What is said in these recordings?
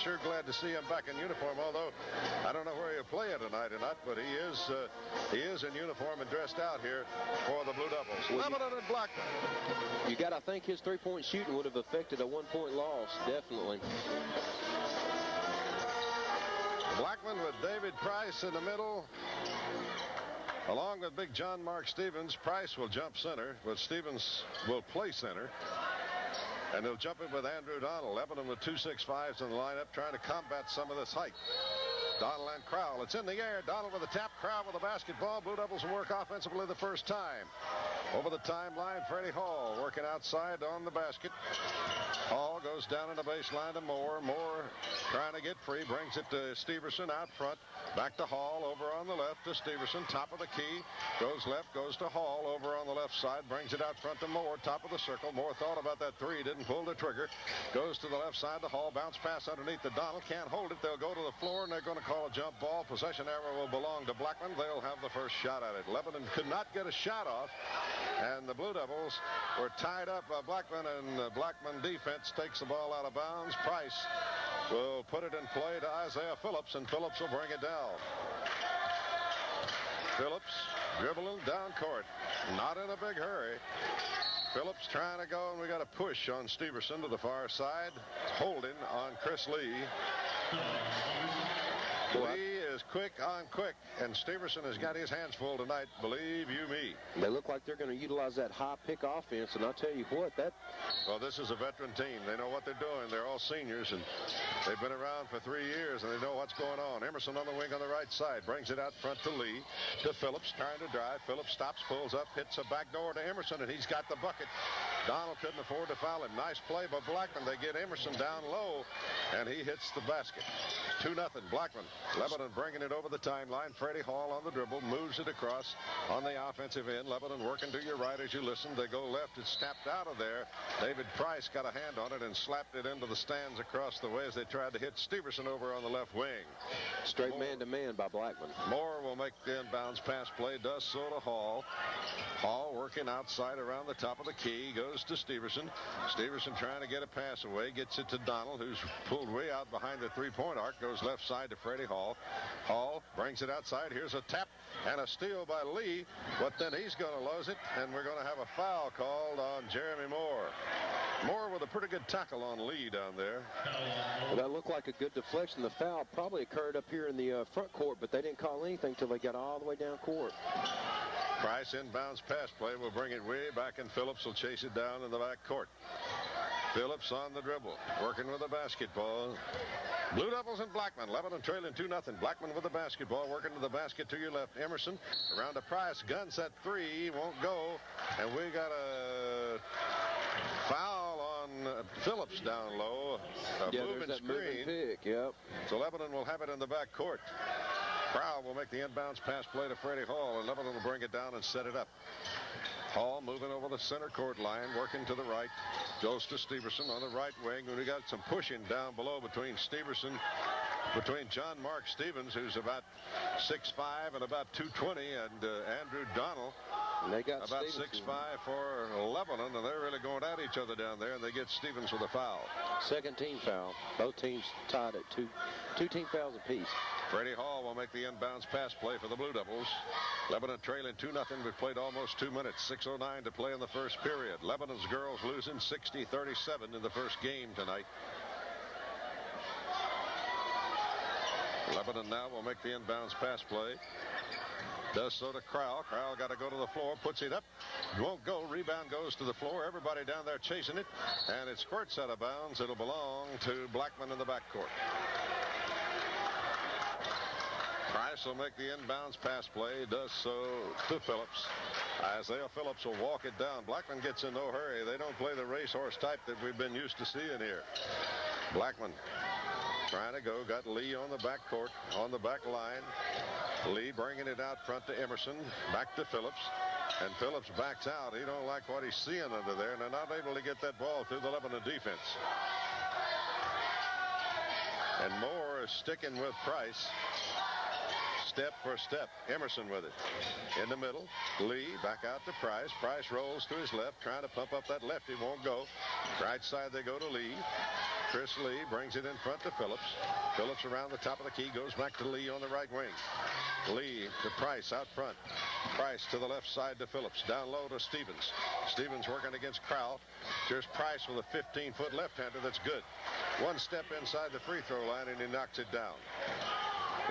sure glad to see him back in uniform, although I don't know where he'll play tonight or not, but he is in uniform and dressed out here for the Blue Devils. Lebanon and Blackman. You got to think his three-point shooting would have affected a one-point loss, definitely. Blackman with David Price in the middle. Along with big John Mark Stevens. Price will jump center, but Stevens will play center. And they'll jump it with Andrew Donald. Lebanon with 2.65s in the lineup, trying to combat some of this height. Donald and Crowell. It's in the air. Donald with a tap. Crowell with a basketball. Blue Devils will work offensively the first time. Over the timeline, Freddie Hall working outside on the basket. Hall goes down in the baseline to Moore. Moore trying to get free. Brings it to Steverson out front. Back to Hall over on the left to Steverson. Top of the key. Goes left. Goes to Hall over on the left side. Brings it out front to Moore. Top of the circle. Moore thought about that three. Didn't pull the trigger. Goes to the left side to Hall. Bounce pass underneath to Donald. Can't hold it. They'll go to the floor and they're going to call a jump ball. Possession error will belong to Blackman. They'll have the first shot at it. Lebanon could not get a shot off. And the Blue Devils were tied up by Blackman, and the Blackman defense takes the ball out of bounds. Price will put it in play to Isaiah Phillips, and Phillips will bring it down. Phillips dribbling down court. Not in a big hurry. Phillips trying to go, and we got a push on Steverson to the far side. Holding on Chris Lee. Lee is quick on quick, and Steverson has got his hands full tonight, believe you me. They look like they're going to utilize that high pick offense, and I'll tell you what, Well, this is a veteran team. They know what they're doing. They're all seniors, and they've been around for 3 years, and they know what's going on. Emerson on the wing on the right side. Brings it out front to Lee. To Phillips, trying to drive. Phillips stops, pulls up, hits a back door to Emerson, and he's got the bucket. Donald couldn't afford to foul him. Nice play by Blackman. They get Emerson down low, and he hits the basket. 2-0 Blackman. Lebanon bringing it over the timeline. Freddie Hall on the dribble, moves it across on the offensive end. Lebanon working to your right as you listen. They go left. It's tapped out of there. David Price got a hand on it and slapped it into the stands across the way as they tried to hit Steverson over on the left wing. Straight man-to-man by Blackman. Moore will make the inbounds pass play. Does so to Hall. Hall working outside around the top of the key. Goes to Steverson. Steverson trying to get a pass away. Gets it to Donald, who's pulled way out behind the three-point arc. Goes left side to Freddie Hall. Hall brings it outside. Here's a tap and a steal by Lee. But then he's going to lose it, and we're going to have a foul called on Jeremy Moore. Moore with a pretty good tackle on Lee down there. Well, that looked like a good deflection. The foul probably occurred up here in the front court, but they didn't call anything until they got all the way down court. Price inbounds pass play will bring it way back, and Phillips will chase it down in the back court. Phillips on the dribble, working with the basketball. Blue Devils and Blackman. Lebanon trailing 2-0. Blackman with the basketball, working to the basket to your left. Emerson around to Price. Gun set three, won't go. And we got a foul on Phillips down low. Moving screen. Moving pick, yep. So Lebanon will have it in the back court. Crowell will make the inbounds pass play to Freddie Hall, and Lebanon will bring it down and set it up. Hall moving over the center court line, working to the right. Goes to Steverson on the right wing. And we got some pushing down below between John Mark Stevens, who's about 6'5" and about 220, and Andrew Donald. And they got about Stevenson. 6'5" for Lebanon, and they're really going at each other down there, and they get Stevens with a foul. Second team foul. Both teams tied at two team fouls apiece. Freddie Hall will make the inbounds pass play for the Blue Devils. Lebanon trailing 2-0. We've played almost 2 minutes. 6:09 to play in the first period. Lebanon's girls losing 60-37 in the first game tonight. Lebanon now will make the inbounds pass play. Does so to Crowell. Crowell got to go to the floor. Puts it up. Won't go. Rebound goes to the floor. Everybody down there chasing it. And it squirts out of bounds. It'll belong to Blackman in the backcourt. Price will make the inbounds pass play. Does so to Phillips. Isaiah Phillips will walk it down. Blackman gets in no hurry. They don't play the racehorse type that we've been used to seeing here. Blackman trying to go. Got Lee on the backcourt, on the back line. Lee bringing it out front to Emerson. Back to Phillips. And Phillips backs out. He don't like what he's seeing under there. And they're not able to get that ball through the Lebanon defense. And Moore is sticking with Price. step for step. Emerson with it. In the middle. Lee back out to Price. Price rolls to his left, trying to pump up that lefty. Won't go. Right side they go to Lee. Chris Lee brings it in front to Phillips. Phillips around the top of the key, goes back to Lee on the right wing. Lee to Price out front. Price to the left side to Phillips. Down low to Stevens. Stevens working against Crowell. Here's Price with a 15-foot left-hander that's good. One step inside the free throw line, and he knocks it down.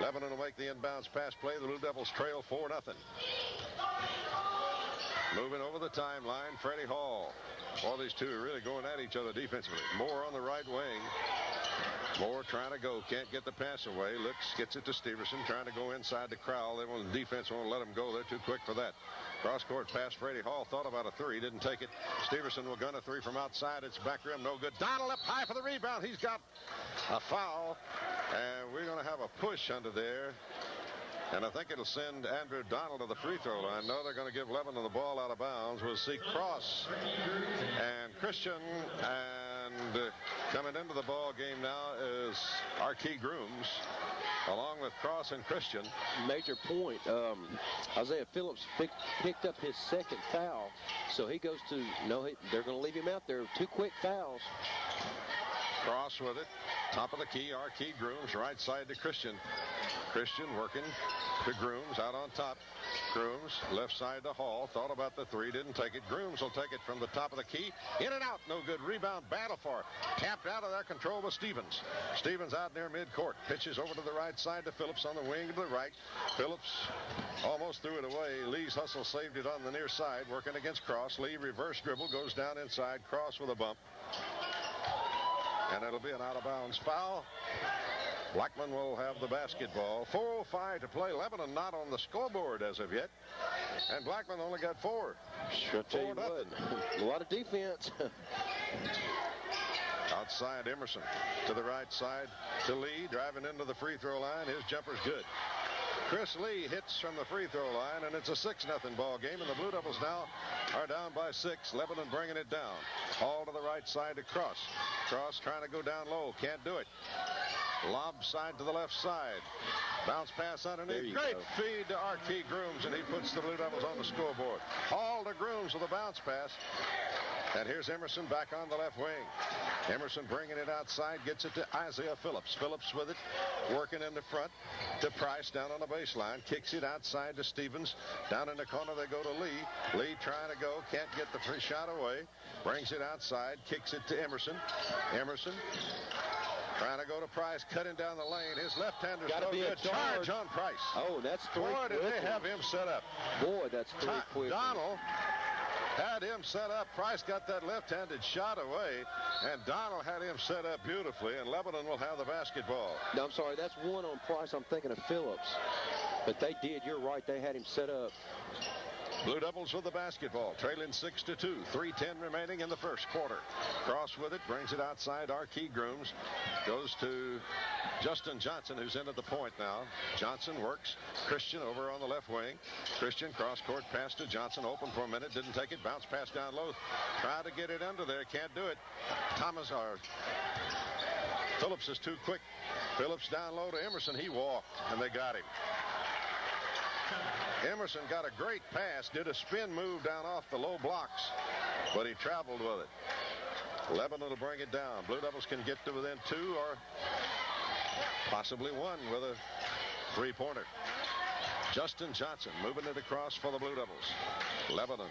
Lebanon will make the inbounds pass play. The Blue Devils trail 4-0. Moving over the timeline, Freddie Hall. All these two are really going at each other defensively. Moore on the right wing. Moore trying to go. Can't get the pass away. Looks, gets it to Stevenson. Trying to go inside to Crowell. They want the defense won't let him go. They're too quick for that. Cross-court pass. Freddie Hall thought about a three. Didn't take it. Stevenson will gun a three from outside. It's back rim. No good. Donald up high for the rebound. He's got a foul. And we're going to have a push under there. And I think it'll send Andrew Donald to the free throw line. No, they're going to give Lebanon the ball out of bounds. We'll see Cross and Christian. And coming into the ball game now is Archie Grooms, along with Cross and Christian. Major point. Isaiah Phillips picked up his second foul. So he goes to, they're going to leave him out there. 2 quick fouls. Cross with it. Top of the key, Archie Grooms, right side to Christian. Christian working to Grooms out on top. Grooms, left side to Hall. Thought about the three, didn't take it. Grooms will take it from the top of the key. In and out, no good. Rebound, battle for it. Tapped out of their control with Stevens. Stevens out near midcourt. Pitches over to the right side to Phillips on the wing to the right. Phillips almost threw it away. Lee's hustle saved it on the near side. Working against Cross. Lee reverse dribble, goes down inside. Cross with a bump. And it'll be an out-of-bounds foul. Blackman will have the basketball. 4:05 to play. Lebanon not on the scoreboard as of yet. And Blackman only got 4. Sure tell you what, a lot of defense. Outside Emerson to the right side to Lee. Driving into the free throw line. His jumper's good. Chris Lee hits from the free throw line, and it's a 6-0 ball game, and the Blue Devils now are down by 6. Lebanon bringing it down. Hall to the right side to Cross. Cross trying to go down low. Can't do it. Lob side to the left side. Bounce pass underneath. Great feed to Archie Grooms, and he puts the Blue Devils on the scoreboard. Hall to Grooms with a bounce pass. And here's Emerson back on the left wing. Emerson bringing it outside, gets it to Isaiah Phillips. Phillips with it, working in the front to Price down on the baseline. Kicks it outside to Stevens. Down in the corner they go to Lee. Lee trying to go, can't get the free shot away. Brings it outside, kicks it to Emerson. Emerson trying to go to Price, cutting down the lane. His left-hander's no good. Charge on Price. Oh, that's 3 Boy, did they have him set up. Boy, that's 3 quick. Donald had him set up. Price got that left-handed shot away, and Donald had him set up beautifully, and Lebanon will have the basketball. No, I'm sorry. That's 1 on Price. I'm thinking of Phillips. But they did. You're right. They had him set up. Blue Devils with the basketball, trailing 6-2. 3:10 remaining in the first quarter. Cross with it, brings it outside. Archie Grooms goes to Justin Johnson, who's in at the point now. Johnson works. Christian over on the left wing. Christian cross-court pass to Johnson. Open for a minute, didn't take it. Bounce pass down low. Try to get it under there, can't do it. Phillips is too quick. Phillips down low to Emerson. He walked, and they got him. Emerson got a great pass, did a spin move down off the low blocks, but he traveled with it. Lebanon will bring it down. Blue Devils can get to within 2 or possibly 1 with a three-pointer. Justin Johnson moving it across for the Blue Devils. Lebanon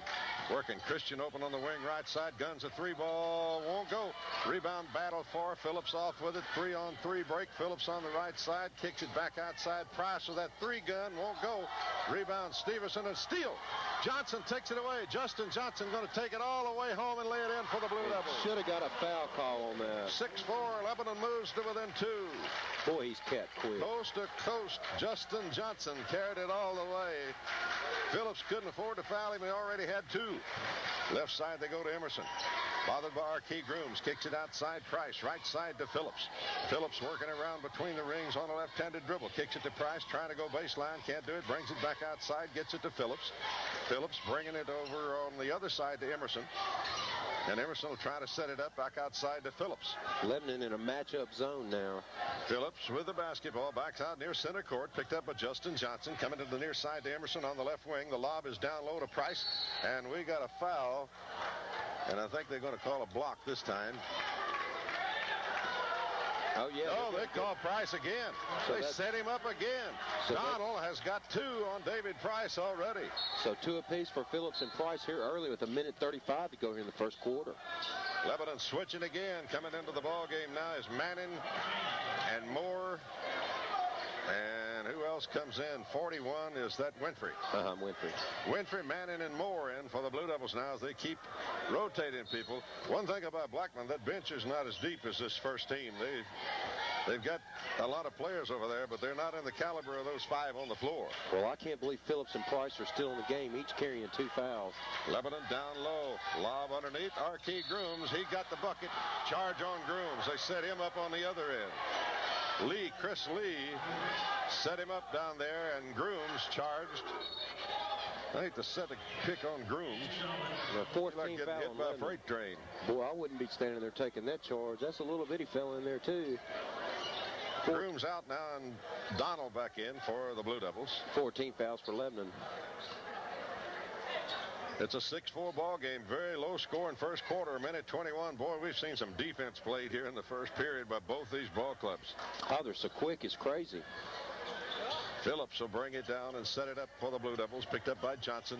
working. Christian open on the wing right side. Guns a 3-ball. Won't go. Rebound battle for Phillips off with it. 3-on-3 break. Phillips on the right side. Kicks it back outside. Price with that 3-gun. Won't go. Rebound Stevenson and steal. Johnson takes it away. Justin Johnson going to take it all the way home and lay it in for the Blue Devils. Should have got a foul call on that. 6-4. Lebanon moves to within 2. Boy, he's cat quick. Coast to coast. Justin Johnson carried it all the way. Phillips couldn't afford to foul him. He already had 2. Left side they go to Emerson. Bothered by Archie Grooms. Kicks it outside Price. Right side to Phillips. Phillips working around between the rings on a left-handed dribble. Kicks it to Price. Trying to go baseline. Can't do it. Brings it back outside. Gets it to Phillips. Phillips bringing it over on the other side to Emerson. And Emerson will try to set it up back outside to Phillips. Lebanon in a matchup zone now. Phillips with the basketball. Backs out near center court. Picked up by Justin Johnson. Coming to the near side to Emerson on the left wing. The lob is down low to Price. And we got a foul. And I think they're going to call a block this time. Oh, yeah. Oh, they call Price again. So they set him up again. So Donald has got 2 on David Price already. So 2 apiece for Phillips and Price here early with 1:35 to go here in the first quarter. Lebanon switching again. Coming into the ball game now is Manning and Moore. And who else comes in? 41 is that Winfrey. Winfrey. Winfrey, Manning, and Moore in for the Blue Devils now as they keep rotating people. One thing about Blackman, that bench is not as deep as this first team. They've got a lot of players over there, but they're not in the caliber of those 5 on the floor. Well, I can't believe Phillips and Price are still in the game, each carrying 2 fouls. Lebanon down low. Lob underneath. Archie Grooms. He got the bucket. Charge on Grooms. They set him up on the other end. Chris Lee set him up down there, and Grooms charged. I hate to set a pick on Grooms. The 14 like getting hit by a freight train. Boy, I wouldn't be standing there taking that charge. That's a little bitty fella in there, too. Grooms out now, and Donald back in for the Blue Devils. 14 fouls for Lebanon. It's a 6-4 ball game. Very low score in first quarter, 1:21. Boy, we've seen some defense played here in the first period by both these ball clubs. Oh, they're so quick. It's crazy. Phillips will bring it down and set it up for the Blue Devils. Picked up by Johnson.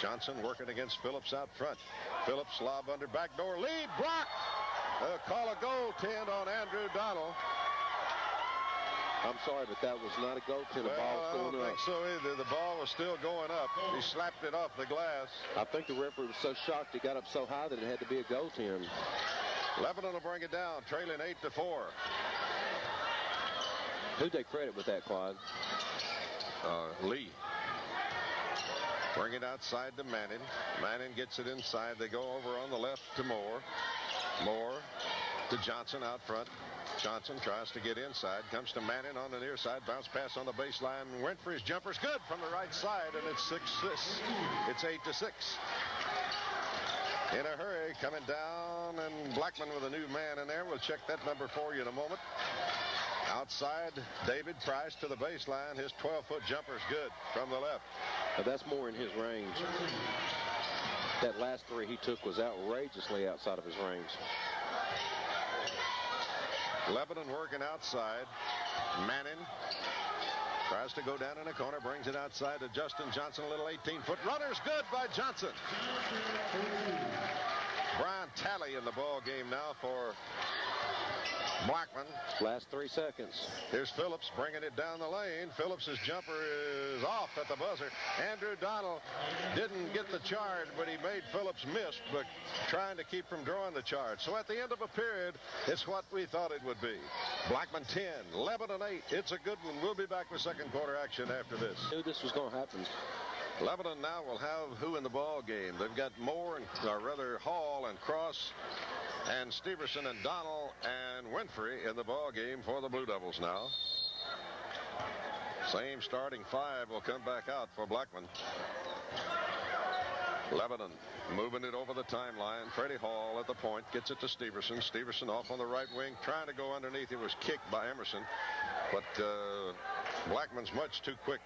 Johnson working against Phillips out front. Phillips lob under backdoor lead. Block. They'll call a goaltend on Andrew Donald. I'm sorry, but that was not a goaltend. The ball's going up. I don't think so either. The ball was still going up. He slapped it off the glass. I think the referee was so shocked he got up so high that it had to be a goaltend. Lebanon will bring it down, trailing 8-4. Who'd they credit with that, Clyde? Lee. Bring it outside to Manning. Manning gets it inside. They go over on the left to Moore. Moore to Johnson out front. Johnson tries to get inside. Comes to Manning on the near side. Bounce pass on the baseline. Winfrey's jumper's good from the right side, and it's 6-6. It's 8-6. In a hurry, coming down, and Blackman with a new man in there. We'll check that number for you in a moment. Outside, David Price to the baseline. His 12-foot jumper's good from the left. But that's more in his range. That last 3 he took was outrageously outside of his range. Lebanon working outside. Manning tries to go down in a corner, brings it outside to Justin Johnson. A little 18-foot runner's good by Johnson. Brian Talley in the ball game now for Blackman. Last 3 seconds. Here's Phillips bringing it down the lane. Phillips' jumper is off at the buzzer. Andrew Donald didn't get the charge, but he made Phillips miss, but trying to keep from drawing the charge. So at the end of a period, it's what we thought it would be. Blackman 10, Lebanon 8. It's a good one. We'll be back with second quarter action after this. I knew this was going to happen. Lebanon now will have who in the ball game? They've got Moore, and Hall and Cross and Steverson and Donald and Winfrey in the ball game for the Blue Devils now. Same starting 5 will come back out for Blackman. Lebanon moving it over the timeline. Freddie Hall at the point, gets it to Steverson. Steverson off on the right wing, trying to go underneath. He was kicked by Emerson, but Blackman's much too quick